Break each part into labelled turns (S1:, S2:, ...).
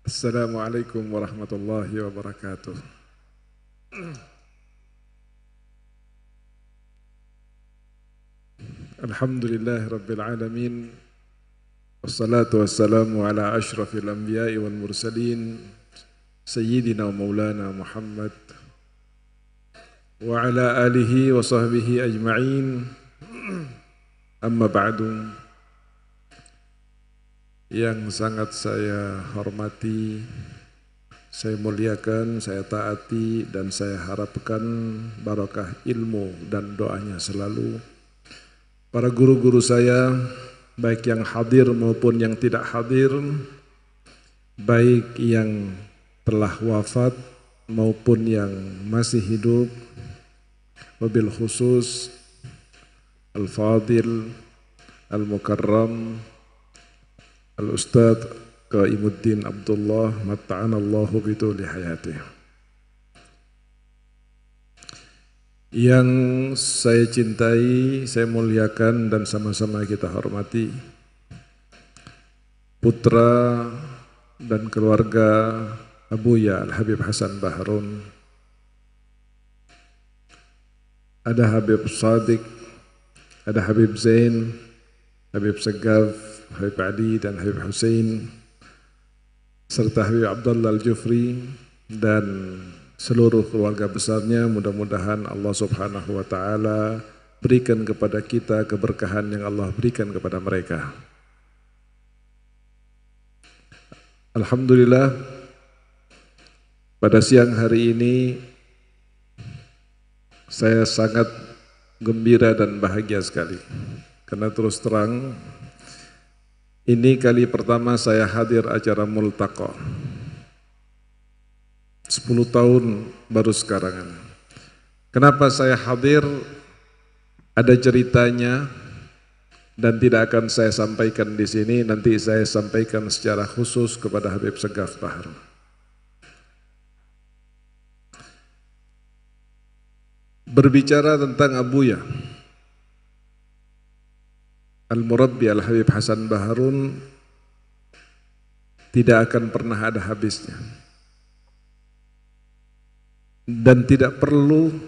S1: Assalamualaikum warahmatullahi wabarakatuh. Alhamdulillah Rabbil Alamin. Wassalatu wassalamu ala ashrafil anbiya'i wal mursalin Sayyidina wa maulana Muhammad wa ala alihi wa sahbihi ajma'in. Amma ba'du. Yang sangat saya hormati, saya muliakan, saya taati, dan saya harapkan barakah ilmu dan doanya selalu. Para guru-guru saya, baik yang hadir maupun yang tidak hadir, baik yang telah wafat maupun yang masih hidup, wabil khusus Al-Fadil, Al-Mukarram, Al-Ustadz Qaimuddin Abdullah matta'anallahu bituli hayatih. Yang saya cintai, saya muliakan dan sama-sama kita hormati, putra dan keluarga Abuya Al-Habib Hasan Baharun, ada Habib Sadiq, ada Habib Zain, Habib Segaf, Habib Ali dan Habib Hussein, serta Habib Abdullah Al-Jufri dan seluruh keluarga besarnya. Mudah-mudahan Allah Subhanahu wa Ta'ala berikan kepada kita keberkahan yang Allah berikan kepada mereka. Alhamdulillah, pada siang hari ini saya sangat gembira dan bahagia sekali, karena terus terang ini kali pertama saya hadir acara Multaqa. 10 tahun baru sekarang. Kenapa saya hadir? Ada ceritanya dan tidak akan saya sampaikan di sini. Nanti saya sampaikan secara khusus kepada Habib Segaf Bahar. Berbicara tentang Abuya Al-Murabbi Al-Habib Hasan Baharun, tidak akan pernah ada habisnya. Dan tidak terlalu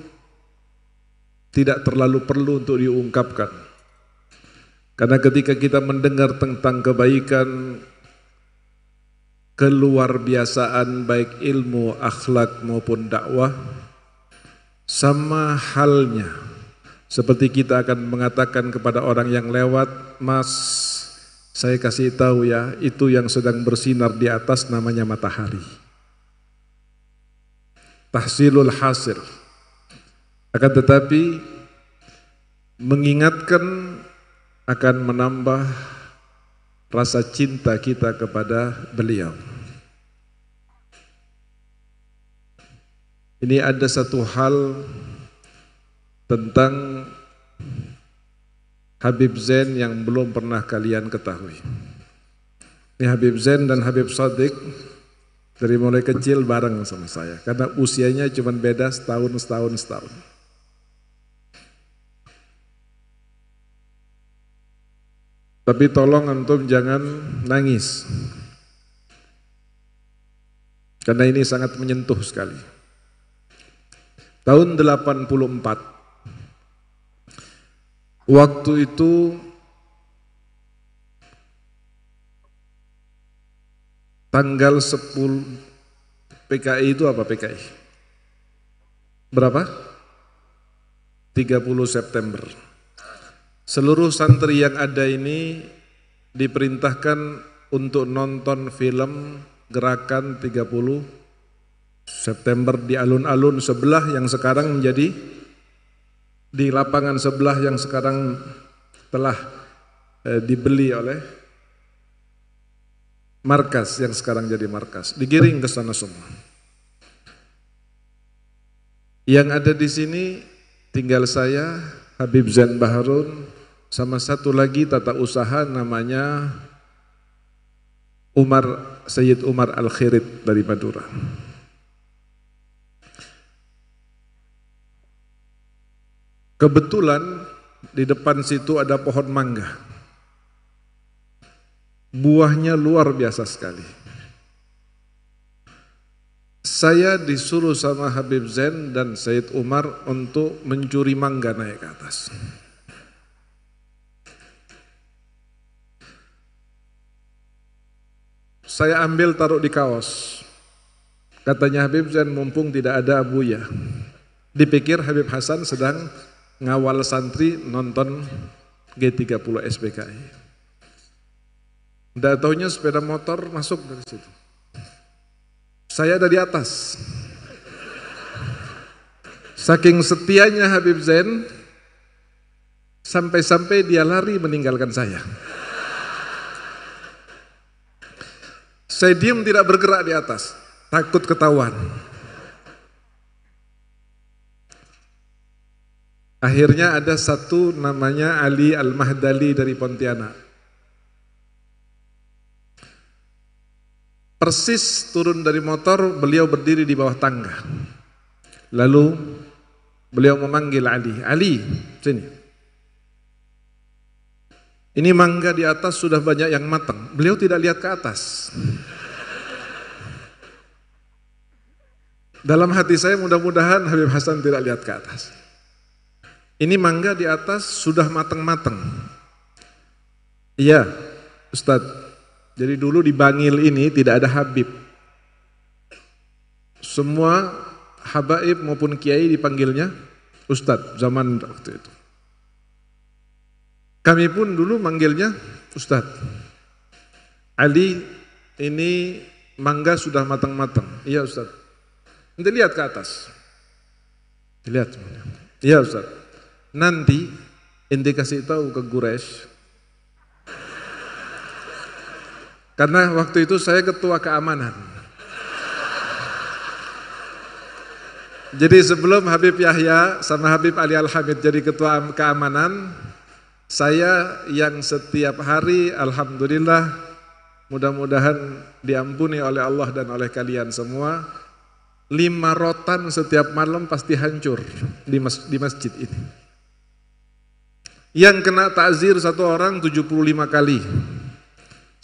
S1: perlu untuk diungkapkan. Karena ketika kita mendengar tentang kebaikan, keluar biasaan baik ilmu, akhlak maupun dakwah, sama halnya seperti kita akan mengatakan kepada orang yang lewat, "Mas, saya kasih tahu ya, itu yang sedang bersinar di atas namanya matahari." Tahsilul hasil. Akan tetapi mengingatkan akan menambah rasa cinta kita kepada beliau. Ini ada satu hal tentang Habib Zain yang belum pernah kalian ketahui. Ini Habib Zain dan Habib Sadiq dari mulai kecil bareng sama saya, karena usianya cuma beda setahun. Tapi tolong antum jangan nangis, karena ini sangat menyentuh sekali. Tahun 84, waktu itu tanggal 10 PKI itu apa PKI? Berapa? 30 September. Seluruh santri yang ada ini diperintahkan untuk nonton film Gerakan 30 September di alun-alun sebelah yang sekarang menjadi, di lapangan sebelah yang sekarang telah dibeli oleh markas, yang sekarang jadi markas, digiring ke sana semua. Yang ada di sini tinggal saya, Habib Zain Baharun, sama satu lagi tata usaha namanya Sayyid Umar Al-Khirit dari Madura. Kebetulan di depan situ ada pohon mangga. Buahnya luar biasa sekali. Saya disuruh sama Habib Zain dan Said Umar untuk mencuri mangga naik ke atas. Saya ambil taruh di kaos. Katanya Habib Zain, mumpung tidak ada Abuya. Dipikir Habib Hasan sedang ngawal santri nonton G30 SPKI. Tidak taunya sepeda motor masuk dari situ. Saya ada di atas. Saking setianya Habib Zain, sampai-sampai dia lari meninggalkan saya. Saya diam tidak bergerak di atas, takut ketahuan. Akhirnya ada satu namanya Ali Al-Mahdali dari Pontianak. Persis turun dari motor, beliau berdiri di bawah tangga. Lalu beliau memanggil Ali, Ali, sini. Ini mangga di atas sudah banyak yang matang. Beliau tidak lihat ke atas. Dalam hati saya mudah-mudahan Habib Hasan tidak lihat ke atas. Ini mangga di atas sudah matang-matang. Iya, Ustadz. Jadi dulu di Bangil ini tidak ada Habib. Semua habaib maupun kiai dipanggilnya Ustadz zaman waktu itu. Kami pun dulu manggilnya Ustadz. Ali, ini mangga sudah matang-matang. Iya Ustadz. Nanti lihat ke atas. Lihat semuanya. Iya Ustadz. Nanti ente kasih tahu ke Quraisy. Karena waktu itu saya ketua keamanan. Jadi sebelum Habib Yahya sama Habib Ali Al-Hamid jadi ketua keamanan, saya yang setiap hari alhamdulillah mudah-mudahan diampuni oleh Allah dan oleh kalian semua, 5 rotan setiap malam pasti hancur di masjid ini. Yang kena takzir satu orang 75 kali.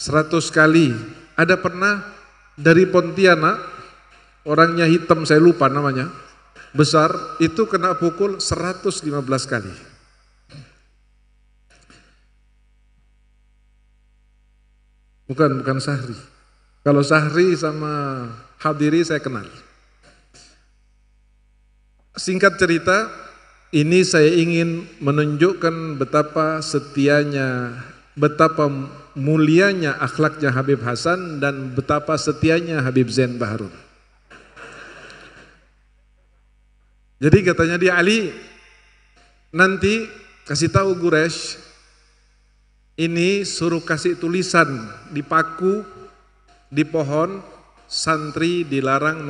S1: 100 kali. Ada pernah dari Pontianak, orangnya hitam saya lupa namanya, besar, itu kena pukul 115 kali. Bukan Sahri. Kalau Sahri sama Hadiri saya kenal. Singkat cerita, ini saya ingin menunjukkan betapa setianya, betapa mulianya akhlaknya Habib Hasan dan betapa setianya Habib Zain Baharun. Jadi katanya dia, Ali, nanti kasih tahu Quraisy, ini suruh kasih tulisan di paku, di pohon, santri dilarang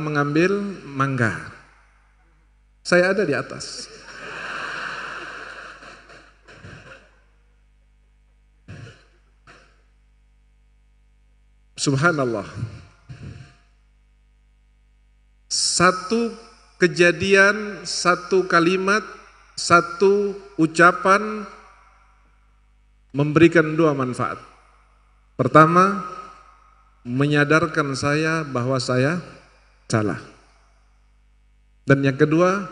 S1: mengambil mangga. Saya ada di atas. Subhanallah. Satu kejadian, satu kalimat, satu ucapan memberikan 2 manfaat. Pertama, menyadarkan saya bahwa saya salah. Dan yang kedua,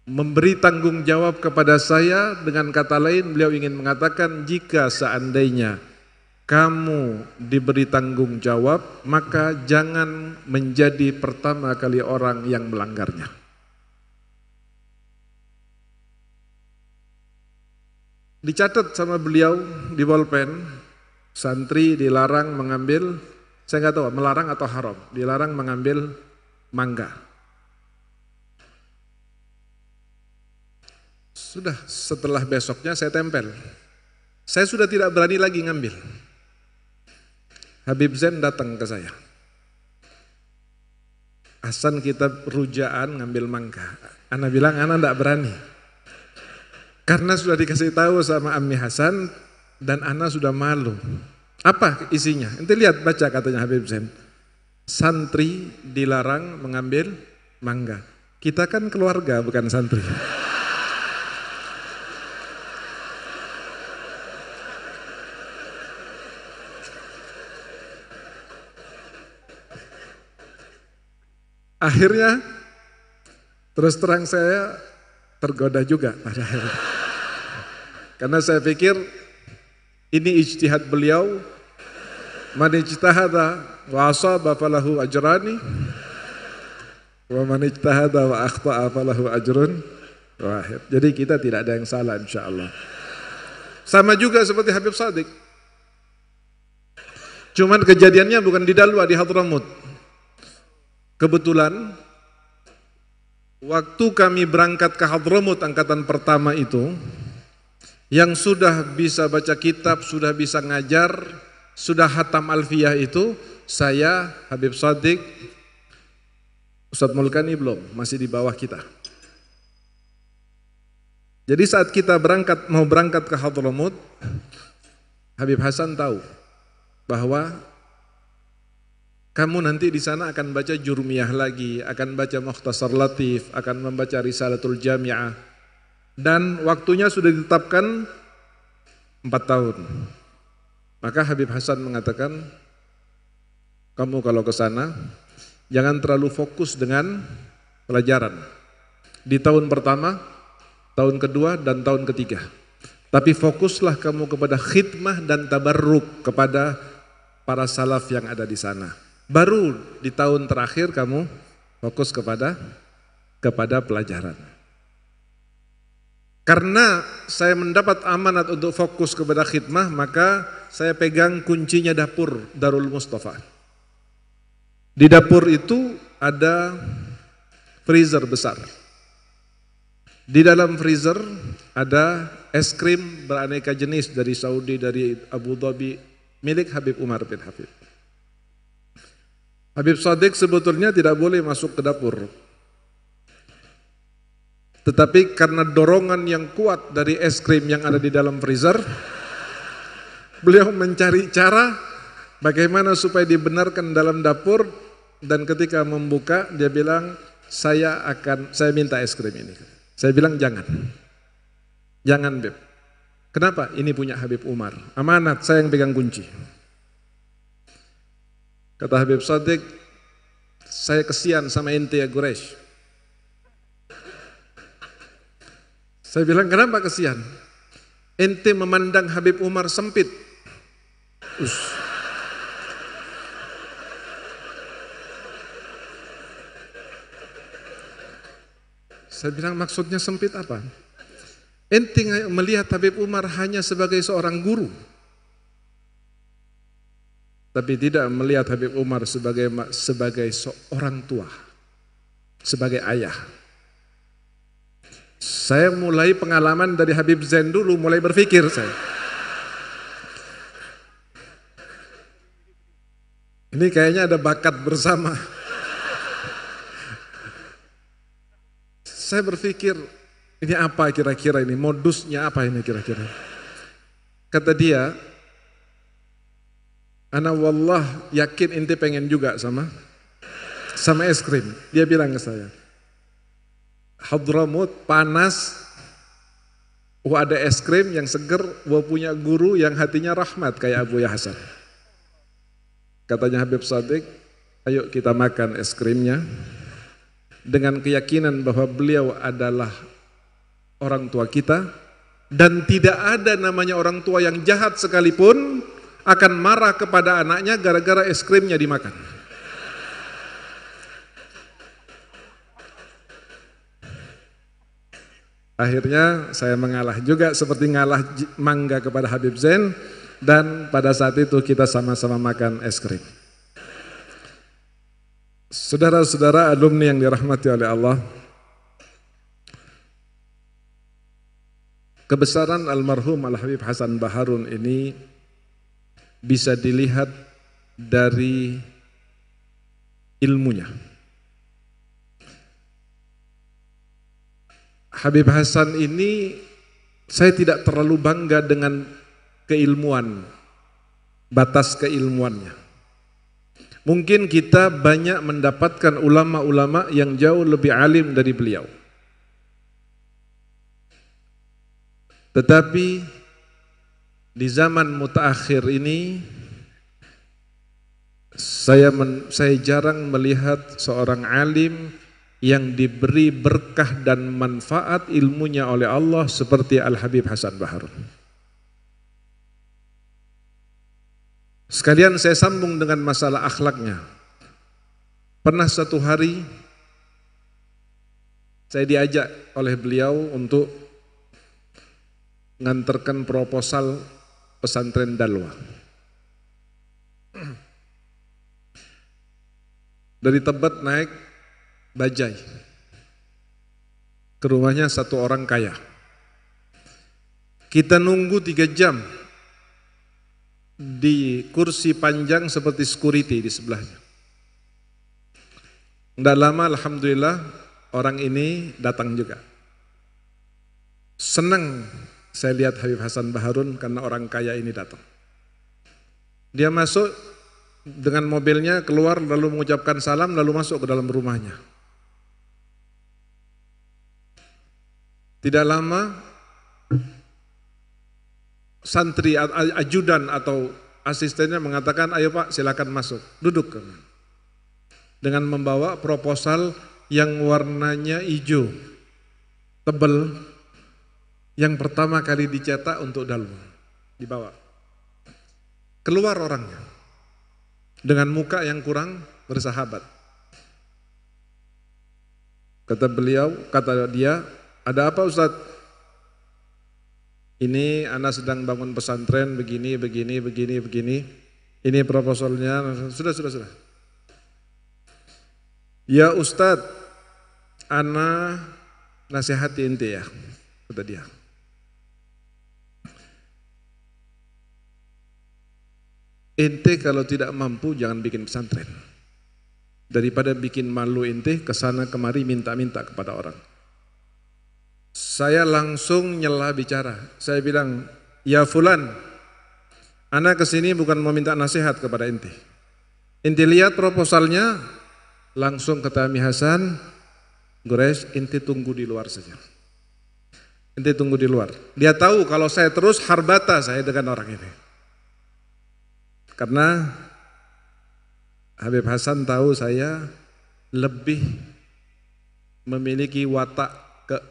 S1: memberi tanggung jawab kepada saya. Dengan kata lain, beliau ingin mengatakan, jika seandainya kamu diberi tanggung jawab, maka jangan menjadi pertama kali orang yang melanggarnya. Dicatat sama beliau di bolpen, santri dilarang mengambil, saya nggak tahu melarang atau haram, dilarang mengambil mangga. Sudah, setelah besoknya saya tempel. Saya sudah tidak berani lagi ngambil. Habib Zain datang ke saya. Hasan, kita rujaan ngambil mangga. Ana bilang, ana enggak berani. Karena sudah dikasih tahu sama Ammi Hasan dan ana sudah malu. Apa isinya? Nanti lihat, baca katanya Habib Zain. Santri dilarang mengambil mangga. Kita kan keluarga bukan santri. Akhirnya terus terang saya tergoda juga pada akhirnya. Karena saya pikir ini ijtihad beliau, man ijtahada wa asaba falahu ajrani wa man ijtahada wa akhta'a falahu ajrun wahid. Jadi kita tidak ada yang salah insyaallah. Sama juga seperti Habib Shadiq. Cuman kejadiannya bukan di Dalwa, di Hadramut. Kebetulan waktu kami berangkat ke Hadramut angkatan pertama itu, yang sudah bisa baca kitab, sudah bisa ngajar, sudah hatam alfiyah itu saya, Habib Shadiq, Ustadz Mulkani belum, masih di bawah kita. Jadi saat kita mau berangkat ke Hadramut, Habib Hasan tahu bahwa kamu nanti di sana akan baca Jurmiyah lagi, akan baca Mukhtasar Latif, akan membaca Risalatul Jami'ah, dan waktunya sudah ditetapkan 4 tahun. Maka Habib Hasan mengatakan, kamu kalau ke sana jangan terlalu fokus dengan pelajaran di tahun pertama, tahun kedua, dan tahun ketiga. Tapi fokuslah kamu kepada khidmah dan tabarruk kepada para salaf yang ada di sana. Baru di tahun terakhir kamu fokus kepada pelajaran. Karena saya mendapat amanat untuk fokus kepada khidmah, maka saya pegang kuncinya dapur Darul Mustafa. Di dapur itu ada freezer besar. Di dalam freezer ada es krim beraneka jenis dari Saudi, dari Abu Dhabi, milik Habib Umar bin Hafid. Habib Shadiq sebetulnya tidak boleh masuk ke dapur. Tetapi karena dorongan yang kuat dari es krim yang ada di dalam freezer, beliau mencari cara bagaimana supaya dibenarkan dalam dapur, dan ketika membuka dia bilang, saya minta es krim ini. Saya bilang jangan Beb. Kenapa? Ini punya Habib Umar, amanat, saya yang pegang kunci. Kata Habib Shadiq, saya kesian sama ente ya Quraisy. Saya bilang, kenapa kesian? Ente memandang Habib Umar sempit. Saya bilang, maksudnya sempit apa? Ente melihat Habib Umar hanya sebagai seorang guru, tapi tidak melihat Habib Umar sebagai seorang tua, sebagai ayah. Saya mulai pengalaman dari Habib Zain dulu, mulai berpikir saya. Ini kayaknya ada bakat bersama. Saya berpikir, ini apa kira-kira ini, modusnya apa ini kira-kira. Kata dia, ana wallah yakin ente pengen juga sama es krim. Dia bilang ke saya, Hadramut panas, ada es krim yang seger, punya guru yang hatinya rahmat kayak Abu Hasan. Katanya Habib Shadiq, ayo kita makan es krimnya dengan keyakinan bahwa beliau adalah orang tua kita, dan tidak ada namanya orang tua yang jahat sekalipun akan marah kepada anaknya gara-gara es krimnya dimakan. Akhirnya saya mengalah juga seperti ngalah mangga kepada Habib Zain, dan pada saat itu kita sama-sama makan es krim. Saudara-saudara alumni yang dirahmati oleh Allah, kebesaran almarhum Al-Habib Hasan Baharun ini bisa dilihat dari ilmunya. Habib Hasan ini saya tidak terlalu bangga dengan keilmuan, batas keilmuannya. Mungkin kita banyak mendapatkan ulama-ulama yang jauh lebih alim dari beliau. Tetapi di zaman mutaakhir ini, Saya jarang melihat seorang alim yang diberi berkah dan manfaat ilmunya oleh Allah seperti Al-Habib Hasan Baharun. Sekalian saya sambung dengan masalah akhlaknya. Pernah satu hari saya diajak oleh beliau untuk nganterkan proposal pesantren Dalwa. Dari Tebet naik bajai ke rumahnya satu orang kaya. Kita nunggu 3 jam di kursi panjang seperti security di sebelahnya. Tidak lama alhamdulillah orang ini datang juga. Senang saya lihat Habib Hasan Baharun karena orang kaya ini datang. Dia masuk dengan mobilnya, keluar lalu mengucapkan salam lalu masuk ke dalam rumahnya. Tidak lama santri ajudan atau asistennya mengatakan, ayo Pak silakan masuk, duduk. Dengan membawa proposal yang warnanya hijau, tebal, yang pertama kali dicetak untuk Dalwa, dibawa. Keluar orangnya dengan muka yang kurang bersahabat. Kata dia, ada apa Ustaz? Ini anak sedang bangun pesantren begini. Ini proposalnya. Sudah. Ya Ustaz, anak nasihati ente ya, kata dia. Ente kalau tidak mampu jangan bikin pesantren. Daripada bikin malu ente kesana kemari minta-minta kepada orang. Saya langsung nyela bicara. Saya bilang, ya Fulan, ana kesini bukan mau minta nasihat kepada ente. Ente lihat proposalnya, langsung kata Mi Hasan, Gores, ente tunggu di luar saja. Ente tunggu di luar. Dia tahu kalau saya terus harbata saya dengan orang ini. Karena Habib Hasan tahu saya lebih memiliki watak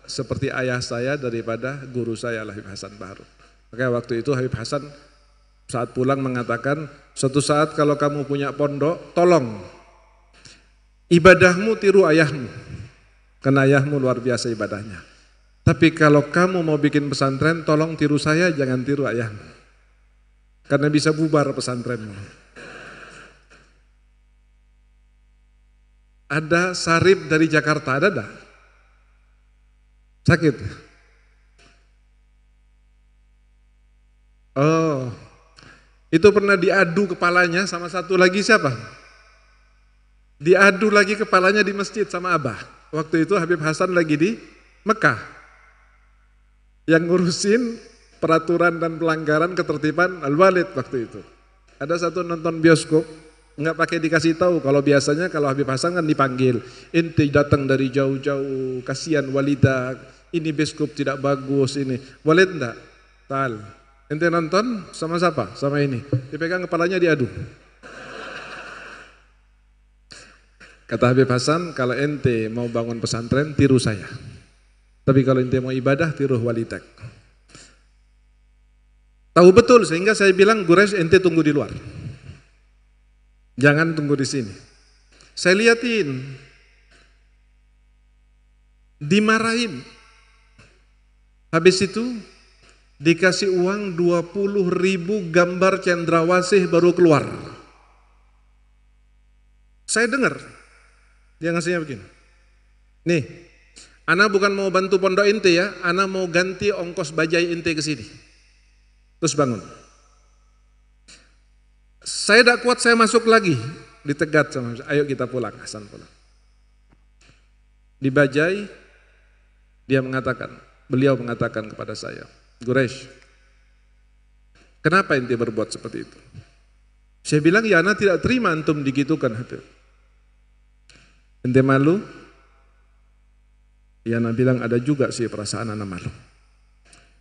S1: seperti ayah saya daripada guru saya Habib Hasan Baharun. Makanya waktu itu Habib Hasan saat pulang mengatakan, suatu saat kalau kamu punya pondok, tolong ibadahmu tiru ayahmu. Karena ayahmu luar biasa ibadahnya. Tapi kalau kamu mau bikin pesantren, tolong tiru saya, jangan tiru ayahmu. Karena bisa bubar pesantrenmu. Ada Sarip dari Jakarta, ada enggak? Sakit? Oh, itu pernah diadu kepalanya sama satu lagi siapa? Diadu lagi kepalanya di masjid sama Abah. Waktu itu Habib Hasan lagi di Mekah. Yang ngurusin peraturan dan pelanggaran ketertiban Al-Walid waktu itu. Ada satu nonton bioskop, nggak pakai dikasih tahu. Kalau biasanya kalau Habib Hasan kan dipanggil, ente datang dari jauh-jauh, kasihan Walidah, ini bioskop tidak bagus ini. Walid enggak? Tal. Ente nonton sama siapa? Sama ini. Dipegang kepalanya diadu. Kata Habib Hasan, kalau ente mau bangun pesantren, tiru saya. Tapi kalau ente mau ibadah, tiru Walidak. Tahu betul, sehingga saya bilang, Gures ente tunggu di luar. Jangan tunggu di sini. Saya liatin. Dimarahin. Habis itu, dikasih uang 20.000 gambar cendrawasih baru keluar. Saya dengar, dia ngasihnya begini. Nih, ana bukan mau bantu pondok ente ya, ana mau ganti ongkos bajai ente ke sini. Terus bangun. Saya tidak kuat, saya masuk lagi. Ditegat sama, ayo kita pulang, Hasan pulang. Di bajai, beliau mengatakan kepada saya, Gures, kenapa ente berbuat seperti itu? Saya bilang, ya ana tidak terima antum digitukan. Ente malu? Ya ana bilang, ada juga sih perasaan ana malu.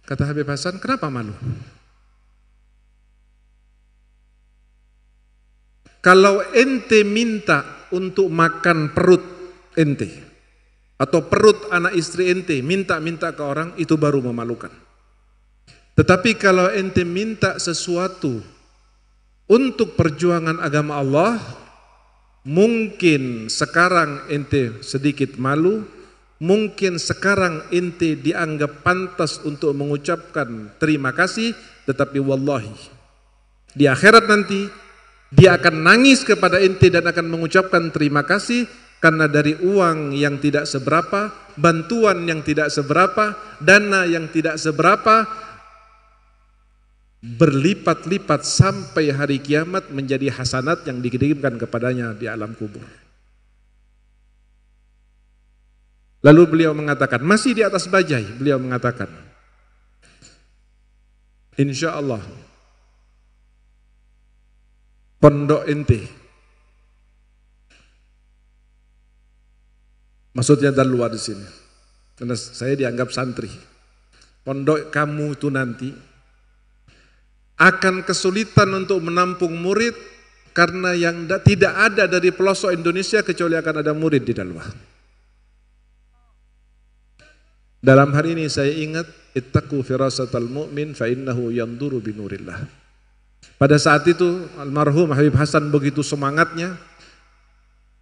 S1: Kata Habib Hasan, kenapa malu? Kalau ente minta untuk makan perut ente atau perut anak istri ente, minta-minta ke orang, itu baru memalukan. Tetapi kalau ente minta sesuatu untuk perjuangan agama Allah, mungkin sekarang ente sedikit malu, mungkin sekarang ente dianggap pantas untuk mengucapkan terima kasih, tetapi wallahi di akhirat nanti dia akan nangis kepada ente dan akan mengucapkan terima kasih, karena dari uang yang tidak seberapa, bantuan yang tidak seberapa, dana yang tidak seberapa, berlipat-lipat sampai hari kiamat menjadi hasanat yang dikirimkan kepadanya di alam kubur. Lalu beliau mengatakan, masih di atas bajai, beliau mengatakan, insya Allah pondok ente, maksudnya dan luar di sini, karena saya dianggap santri, pondok kamu itu nanti akan kesulitan untuk menampung murid, karena yang tidak ada dari pelosok Indonesia kecuali akan ada murid di Dalwah. Dalam hari ini saya ingat, ittaqu firasatal mu'min fa innahu yanduru binurillah. Pada saat itu almarhum Habib Hasan begitu semangatnya,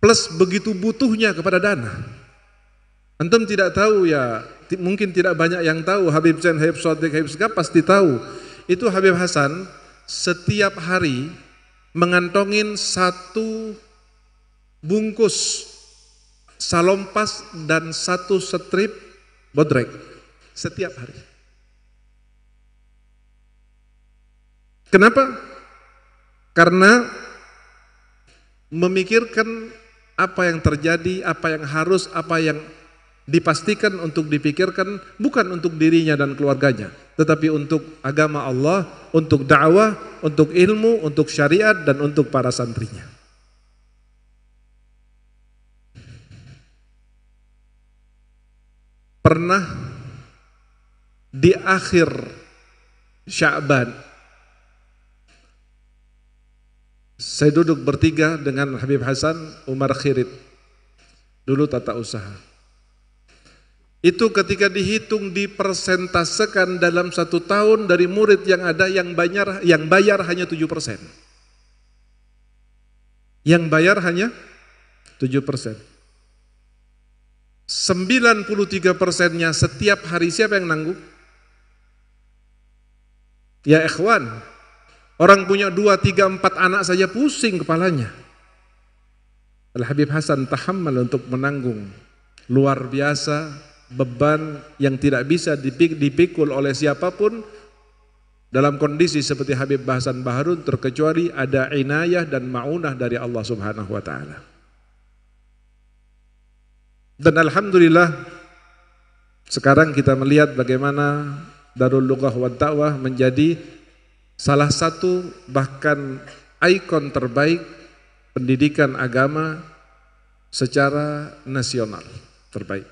S1: plus begitu butuhnya kepada dana. Antum tidak tahu ya, mungkin tidak banyak yang tahu, Habib Zain, Habib Shadiq, Habib Segaf pasti tahu. Itu Habib Hasan setiap hari mengantongin 1 bungkus salompas dan 1 strip bodrek setiap hari. Kenapa? Karena memikirkan apa yang terjadi, apa yang harus, apa yang dipastikan untuk dipikirkan, bukan untuk dirinya dan keluarganya, tetapi untuk agama Allah, untuk dakwah, untuk ilmu, untuk syariat, dan untuk para santrinya. Pernah di akhir Sya'ban, saya duduk bertiga dengan Habib Hasan, Umar Khirit, dulu tata usaha. Itu ketika dihitung, dipersentasekan dalam 1 tahun dari murid yang ada, yang bayar hanya 7%. Yang bayar hanya 7%. 93%-nya setiap hari siapa yang nanggung? Ya ikhwan, orang punya 2, 3, 4 anak saja pusing kepalanya. Al-Habib Hasan tahammal untuk menanggung luar biasa beban yang tidak bisa dipikul oleh siapapun dalam kondisi seperti Habib Hasan Baharun, terkecuali ada inayah dan ma'unah dari Allah Subhanahu wa taala. Dan alhamdulillah sekarang kita melihat bagaimana Darul Lughah wa Da'wah menjadi salah satu bahkan ikon terbaik pendidikan agama secara nasional terbaik.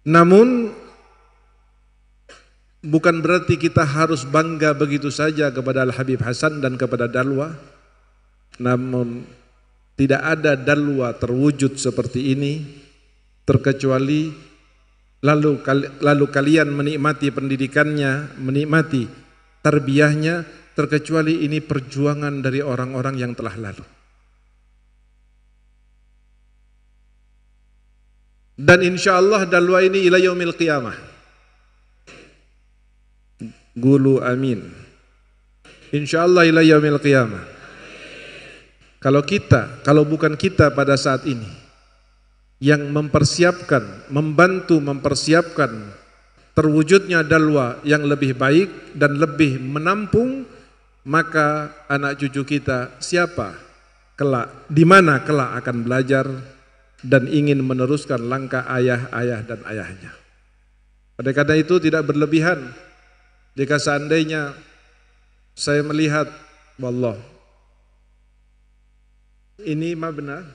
S1: Namun bukan berarti kita harus bangga begitu saja kepada Al-Habib Hasan dan kepada Dalwah. Namun tidak ada Dalwah terwujud seperti ini terkecuali lalu kalian menikmati pendidikannya, menikmati tarbiyahnya, terkecuali ini perjuangan dari orang-orang yang telah lalu. Dan insya Allah Dalwah ini ila yaumil qiyamah. Gulu amin. Insya Allah ila yaumil qiyamah. Kalau bukan kita pada saat ini yang mempersiapkan, membantu mempersiapkan terwujudnya Dalwah yang lebih baik dan lebih menampung, maka anak cucu kita siapa kelak, di mana kelak akan belajar dan ingin meneruskan langkah ayah-ayah dan ayahnya. Oleh karena itu tidak berlebihan jika seandainya saya melihat, wallah, ini mah benar.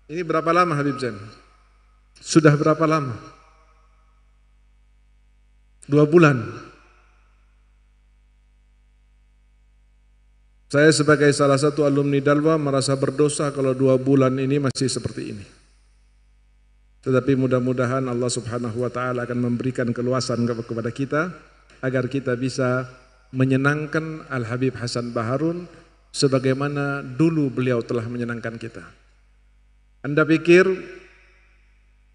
S1: Ini berapa lama Habib Zain? Sudah berapa lama? 2 bulan. Saya sebagai salah satu alumni Dalwa merasa berdosa kalau 2 bulan ini masih seperti ini. Tetapi mudah-mudahan Allah Subhanahu wa taala akan memberikan keluasan kepada kita agar kita bisa menyenangkan Al-Habib Hasan Baharun sebagaimana dulu beliau telah menyenangkan kita. Anda pikir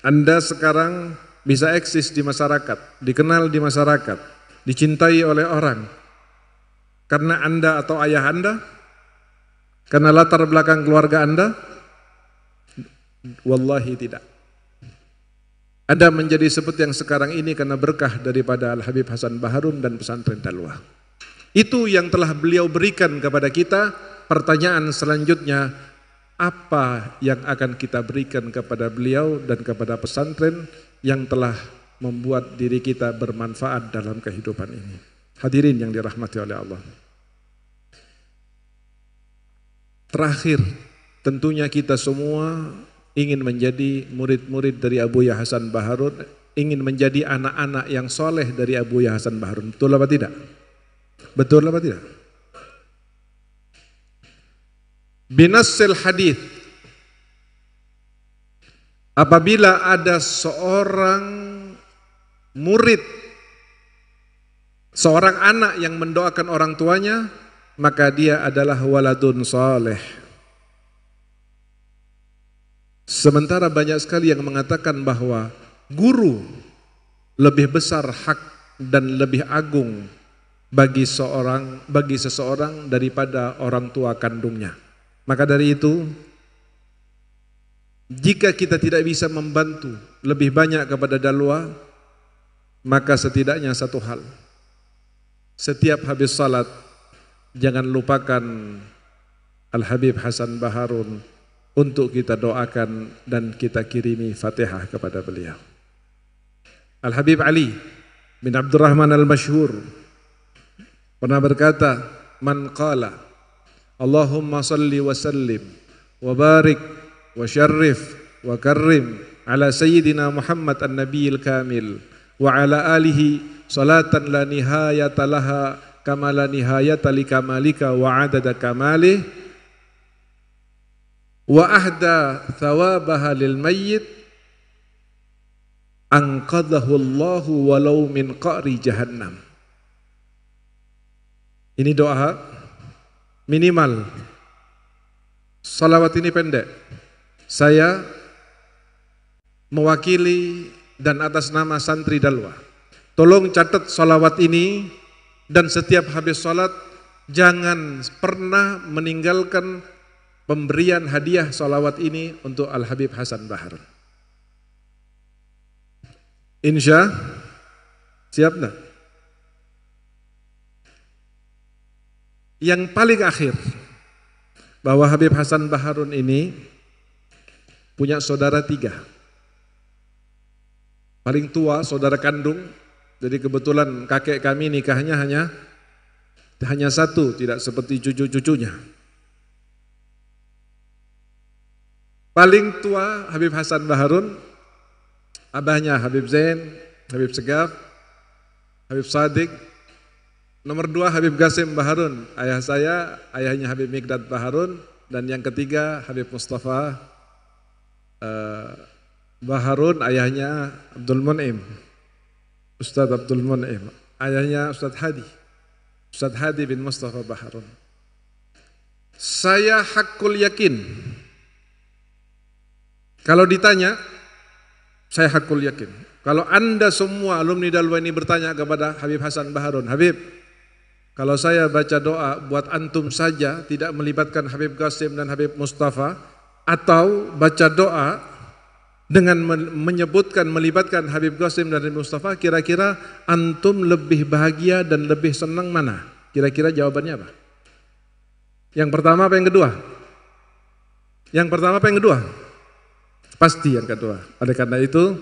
S1: Anda sekarang bisa eksis di masyarakat, dikenal di masyarakat, dicintai oleh orang karena Anda atau ayah Anda? Karena latar belakang keluarga Anda? Wallahi tidak. Anda menjadi seperti yang sekarang ini karena berkah daripada Al-Habib Hasan Baharun dan pesantren Dalwah. Itu yang telah beliau berikan kepada kita. Pertanyaan selanjutnya, apa yang akan kita berikan kepada beliau dan kepada pesantren yang telah membuat diri kita bermanfaat dalam kehidupan ini? Hadirin yang dirahmati oleh Allah. Terakhir, tentunya kita semua ingin menjadi murid-murid dari Abuya Hasan Baharun, ingin menjadi anak-anak yang soleh dari Abuya Hasan Baharun. Betul apa tidak? Betul apa tidak? Binassil hadith, apabila ada seorang murid, seorang anak yang mendoakan orang tuanya, maka dia adalah waladun soleh. Sementara banyak sekali yang mengatakan bahwa guru lebih besar hak dan lebih agung bagi seseorang daripada orang tua kandungnya. Maka dari itu, jika kita tidak bisa membantu lebih banyak kepada Dalwah, maka setidaknya satu hal, setiap habis salat jangan lupakan Al-Habib Hasan Baharun untuk kita doakan dan kita kirimi Fatihah kepada beliau. Al-Habib Ali bin Abdurrahman Al-Masyhur pernah berkata, "Man qala Allahumma salli wa sallim wa barik wa syarrif wa karrim ala sayyidina Muhammad an-nabiyil kamil wa ala alihi salatan la nihayata laha kama la nihayata li kamalika wa adada kamalih wa ahda thawabaha lil mayyit anqadhahu Allahu walau min qa'ri jahannam." Ini doa minimal. Salawat ini pendek. Saya mewakili dan atas nama santri Dalwah, tolong catat salawat ini, dan setiap habis salat jangan pernah meninggalkan pemberian hadiah salawat ini untuk Al-Habib Hasan Baharun. Insya siap nak? Yang paling akhir, bahwa Habib Hasan Baharun ini punya saudara 3. Paling tua saudara kandung, jadi kebetulan kakek kami nikahnya hanya 1, tidak seperti cucu-cucunya. Paling tua Habib Hasan Baharun, abahnya Habib Zain, Habib Segaf, Habib Sadik. Nomor 2 Habib Qasim Baharun, ayah saya, ayahnya Habib Mikdad Baharun. Dan yang ketiga Habib Mustafa Baharun, ayahnya Abdul Mun'im, Ustadz Abdul Mun'im, ayahnya Ustadz Hadi bin Mustafa Baharun. Saya hakul yakin, kalau ditanya, saya hakul yakin, kalau Anda semua alumni Dalwah ini bertanya kepada Habib Hasan Baharun, "Habib, kalau saya baca doa buat antum saja, tidak melibatkan Habib Qasim dan Habib Mustafa, atau baca doa dengan menyebutkan melibatkan Habib Qasim dan Habib Mustafa, kira-kira antum lebih bahagia dan lebih senang mana?" Kira-kira jawabannya apa? Yang pertama apa yang kedua? Yang pertama apa yang kedua? Pasti yang kedua. Oleh karena itu,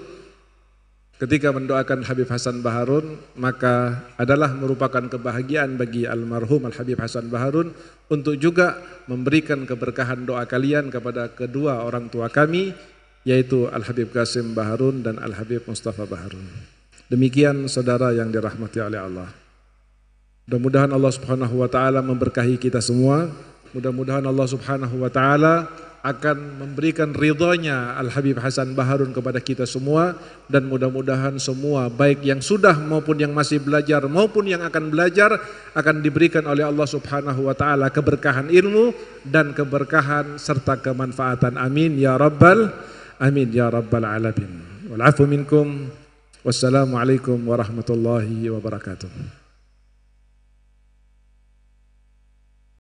S1: ketika mendoakan Habib Hasan Baharun, maka adalah merupakan kebahagiaan bagi almarhum Al-Habib Hasan Baharun untuk juga memberikan keberkahan doa kalian kepada kedua orang tua kami, yaitu Al-Habib Qasim Baharun dan Al-Habib Mustafa Baharun. Demikian saudara yang dirahmati oleh Allah. Mudah-mudahan Allah Subhanahu wa taala memberkahi kita semua. Mudah-mudahan Allah Subhanahu wa taala akan memberikan ridhonya Al-Habib Hasan Baharun kepada kita semua, dan mudah-mudahan semua baik yang sudah maupun yang masih belajar maupun yang akan belajar akan diberikan oleh Allah Subhanahu wa taala keberkahan ilmu dan keberkahan serta kemanfaatan. Amin ya rabbal alamin. Wal afu minkum. Wassalamualaikum warahmatullahi wabarakatuh.